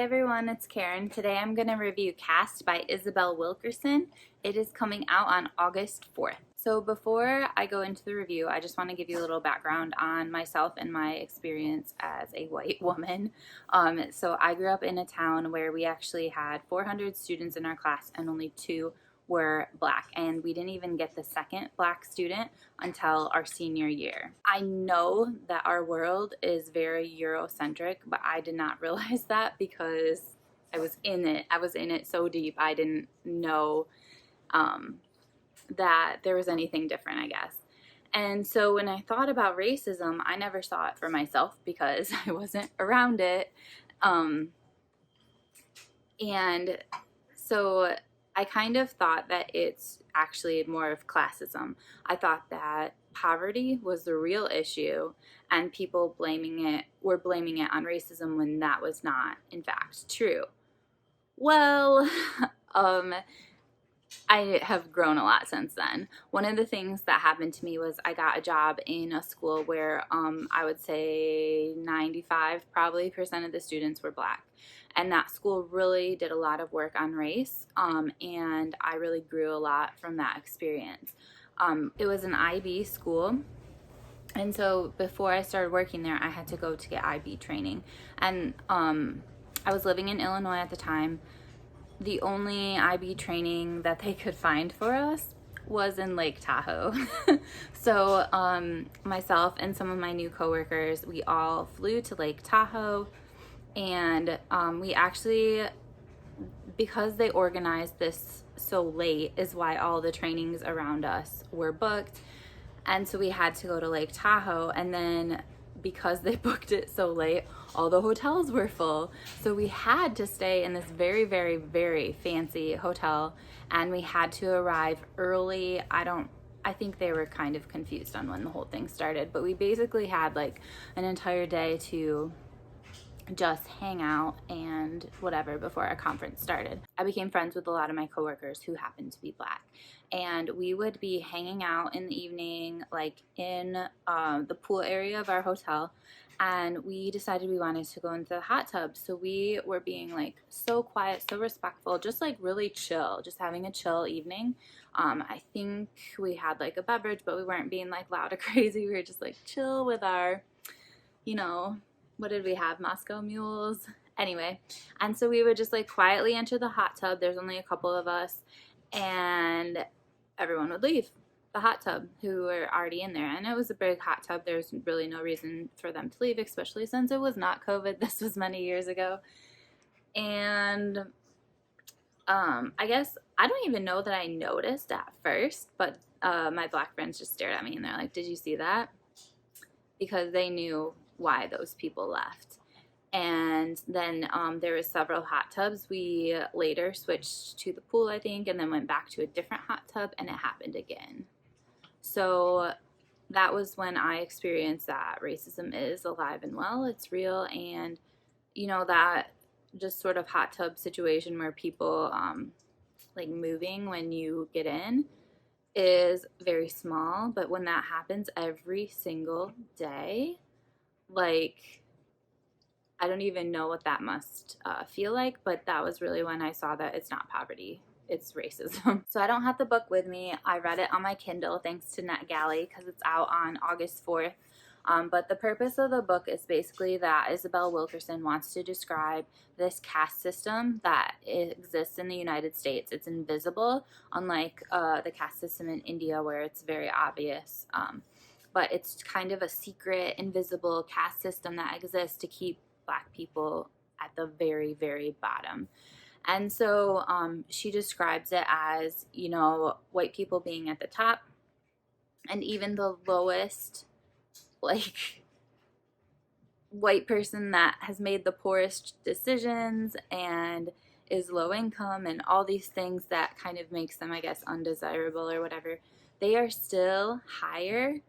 everyone, it's Karen. Today I'm going to review Caste by Isabel Wilkerson. It is coming out on August 4th. So before I go into the review, I just want to give you a little background on myself and my experience as a white woman. So I grew up in a town where we actually had 400 students in our class and only 2 were black, and we didn't even get the second black student until our senior year. I know that our world is very Eurocentric, but I did not realize that because I was in it. I was in it so deep. I didn't know that there was anything different, I guess. And so when I thought about racism, I never saw it for myself because I wasn't around it. And so I kind of thought that it's actually more of classism. I thought that poverty was the real issue and people were blaming it on racism when that was not, in fact, true. Well, I have grown a lot since then. One of the things that happened to me was I got a job in a school where I would say 95% probably of the students were black. And that school really did a lot of work on race, and I really grew a lot from that experience. It was an IB school, and so before I started working there, I had to go to get IB training. And I was living in Illinois at the time. The only IB training that they could find for us was in Lake Tahoe. So myself and some of my new coworkers, we all flew to Lake Tahoe. And we actually, because they organized this so late, is why all the trainings around us were booked. And so we had to go to Lake Tahoe. And then because they booked it so late, all the hotels were full. So we had to stay in this very, very, very fancy hotel. And we had to arrive early. I think they were kind of confused on when the whole thing started. But we basically had like an entire day to just hang out and whatever before our conference started. I became friends with a lot of my coworkers who happened to be black, and we would be hanging out in the evening like in the pool area of our hotel, and we decided we wanted to go into the hot tub. So we were being like so quiet, so respectful, just like really chill, just having a chill evening. I think we had like a beverage, but we weren't being like loud or crazy. We were just like chill with our, what did we have? Moscow mules? Anyway, and so we would just like quietly enter the hot tub. There's only a couple of us, and everyone would leave the hot tub who were already in there. And it was a big hot tub. There's really no reason for them to leave, especially since it was not COVID. This was many years ago. And I guess I don't even know that I noticed at first, but my black friends just stared at me and they're like, "Did you see that?" Because they knew why those people left. And then there was several hot tubs. We later switched to the pool, I think, and then went back to a different hot tub, and it happened again. So that was when I experienced that racism is alive and well. It's real. And that just sort of hot tub situation where people like moving when you get in is very small, but when that happens every single day, like, I don't even know what that must feel like, but that was really when I saw that it's not poverty, it's racism. So I don't have the book with me. I read it on my Kindle thanks to NetGalley because it's out on August 4th. But the purpose of the book is basically that Isabel Wilkerson wants to describe this caste system that exists in the United States. It's invisible, unlike the caste system in India where it's very obvious. But it's kind of a secret, invisible caste system that exists to keep black people at the very, very bottom. And so she describes it as, white people being at the top, and even the lowest, like, white person that has made the poorest decisions and is low income and all these things that kind of makes them, I guess, undesirable or whatever, they are still higher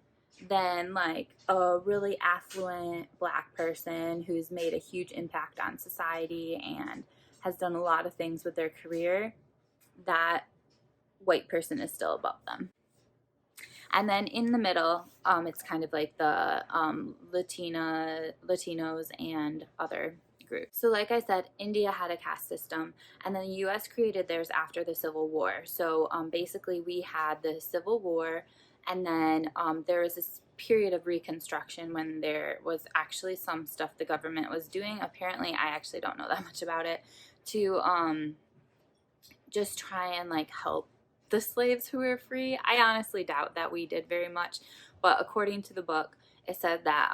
than like a really affluent black person who's made a huge impact on society and has done a lot of things with their career. That white person is still above them. And then in the middle, it's kind of like the Latinos and other group. So like I said, India had a caste system, and then the US created theirs after the Civil War. So basically we had the Civil War, and then there was this period of Reconstruction when there was actually some stuff the government was doing. Apparently, I actually don't know that much about it, to just try and like help the slaves who were free. I honestly doubt that we did very much, but according to the book, it said that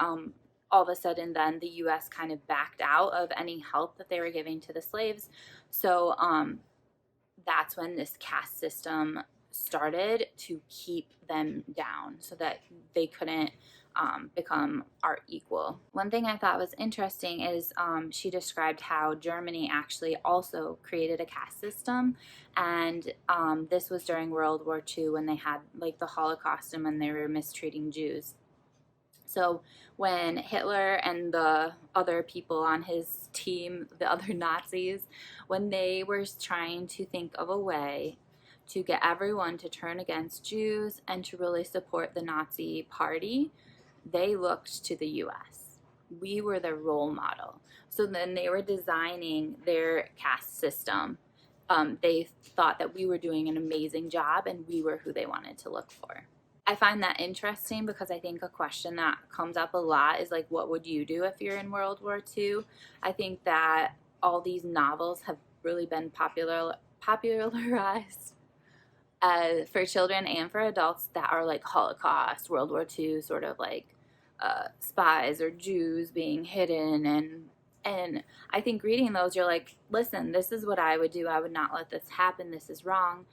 all of a sudden then the US kind of backed out of any help that they were giving to the slaves. So that's when this caste system started to keep them down so that they couldn't become our equal. One thing I thought was interesting is she described how Germany actually also created a caste system, and this was during World War II when they had like the Holocaust and when they were mistreating Jews. So when Hitler and the other people on his team, the other Nazis, when they were trying to think of a way to get everyone to turn against Jews and to really support the Nazi party, they looked to the US. We were their role model. So then they were designing their caste system. They thought that we were doing an amazing job and we were who they wanted to look for. I find that interesting because I think a question that comes up a lot is like, what would you do if you're in World War II? I think that all these novels have really been popularized for children and for adults that are like Holocaust, World War II, sort of like spies or Jews being hidden. And I think reading those, you're like, listen, this is what I would do. I would not let this happen. This is wrong.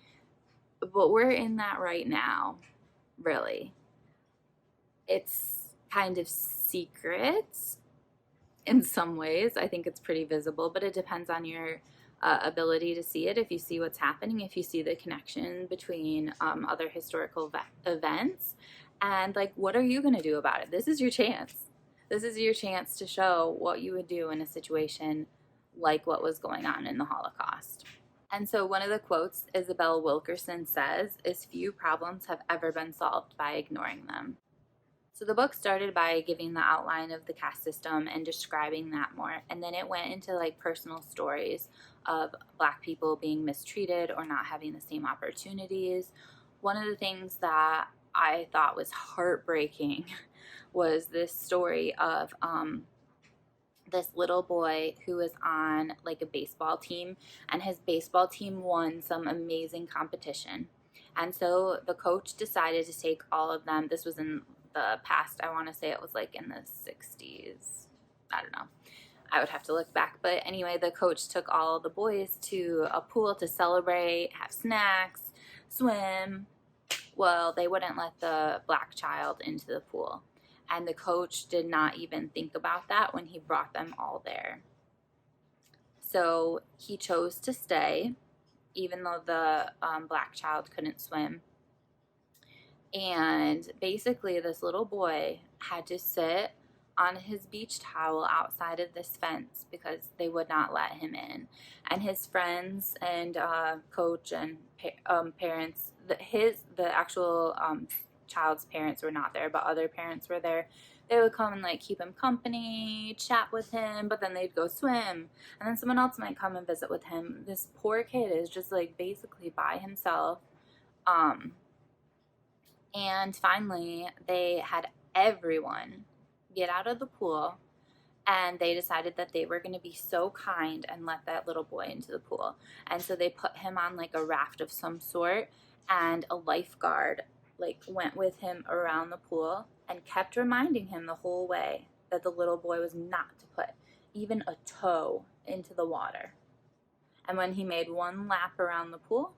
But we're in that right now. Really, it's kind of secret in some ways. I think it's pretty visible, but it depends on your ability to see it. If you see what's happening, if you see the connection between other historical events, and like, what are you going to do about it? This is your chance. This is your chance to show what you would do in a situation like what was going on in the Holocaust. And so one of the quotes Isabel Wilkerson says is, "Few problems have ever been solved by ignoring them." So the book started by giving the outline of the caste system and describing that more. And then it went into like personal stories of Black people being mistreated or not having the same opportunities. One of the things that I thought was heartbreaking was this story of this little boy who was on like a baseball team, and his baseball team won some amazing competition. And so the coach decided to take all of them. This was in the past. I want to say it was like in the 60s. I don't know. I would have to look back. But anyway, the coach took all the boys to a pool to celebrate, have snacks, swim. Well, they wouldn't let the Black child into the pool. And the coach did not even think about that when he brought them all there. So he chose to stay, even though the Black child couldn't swim. And basically, this little boy had to sit on his beach towel outside of this fence because they would not let him in. And his friends and coach and parents, the actual child's parents were not there, but other parents were there. They would come and like keep him company, chat with him, but then they'd go swim, and then someone else might come and visit with him. This poor kid is just like basically by himself. And finally they had everyone get out of the pool, and they decided that they were going to be so kind and let that little boy into the pool. And so they put him on like a raft of some sort, and a lifeguard like went with him around the pool and kept reminding him the whole way that the little boy was not to put even a toe into the water. And when he made one lap around the pool,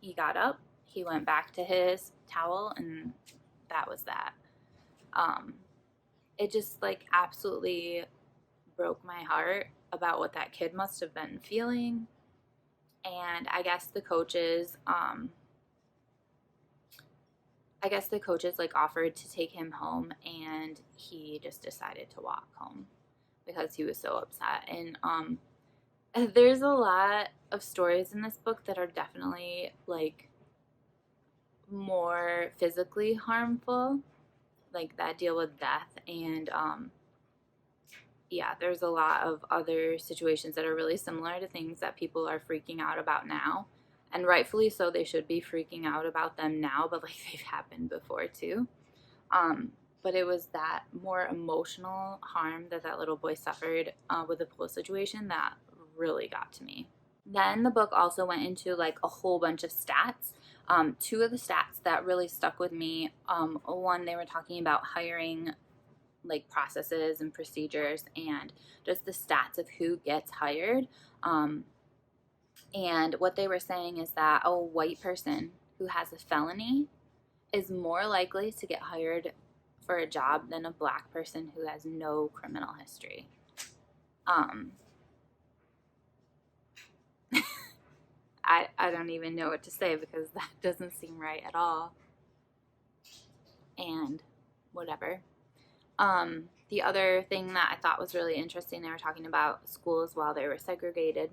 he got up, he went back to his towel, and that was that. It just like absolutely broke my heart about what that kid must have been feeling. And I guess the coaches like offered to take him home, and he just decided to walk home because he was so upset. And there's a lot of stories in this book that are definitely like more physically harmful, like that deal with death. And yeah, there's a lot of other situations that are really similar to things that people are freaking out about now. And rightfully so, they should be freaking out about them now, but like they've happened before too. Um, but it was that more emotional harm that that little boy suffered with the pool situation that really got to me. Then the book also went into like a whole bunch of stats. Two of the stats that really stuck with me, one, they were talking about hiring like processes and procedures and just the stats of who gets hired. And what they were saying is that a white person who has a felony is more likely to get hired for a job than a black person who has no criminal history. Um, I don't even know what to say because that doesn't seem right at all. And whatever. The other thing that I thought was really interesting, they were talking about schools while they were segregated,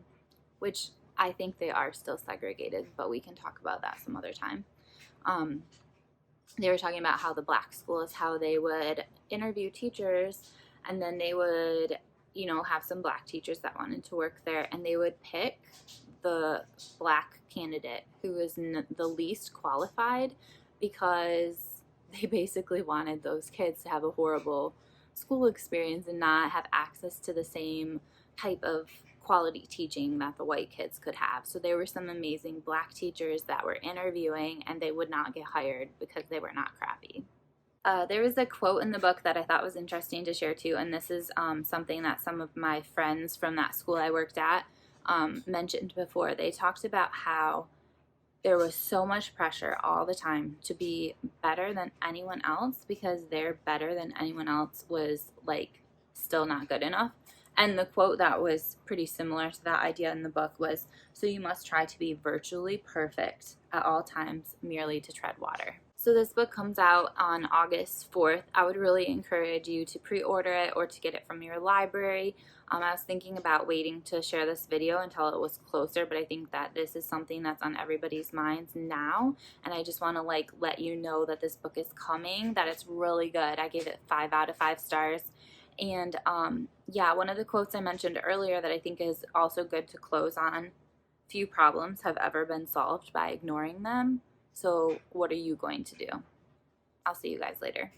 which I think they are still segregated, but we can talk about that some other time. They were talking about how the black schools, how they would interview teachers, and then they would, you know, have some black teachers that wanted to work there, and they would pick the black candidate who was the least qualified because they basically wanted those kids to have a horrible school experience and not have access to the same type of quality teaching that the white kids could have. So there were some amazing black teachers that were interviewing and they would not get hired because they were not crappy. There was a quote in the book that I thought was interesting to share too, and this is something that some of my friends from that school I worked at mentioned before. They talked about how there was so much pressure all the time to be better than anyone else because their better than anyone else was like still not good enough. And the quote that was pretty similar to that idea in the book was, "So you must try to be virtually perfect at all times merely to tread water." So this book comes out on August 4th. I would really encourage you to pre-order it or to get it from your library. I was thinking about waiting to share this video until it was closer, but I think that this is something that's on everybody's minds now, and I just want to like let you know that this book is coming, that it's really good. I gave it 5 out of 5 stars. And yeah, one of the quotes I mentioned earlier that I think is also good to close on: few problems have ever been solved by ignoring them. So what are you going to do? I'll see you guys later.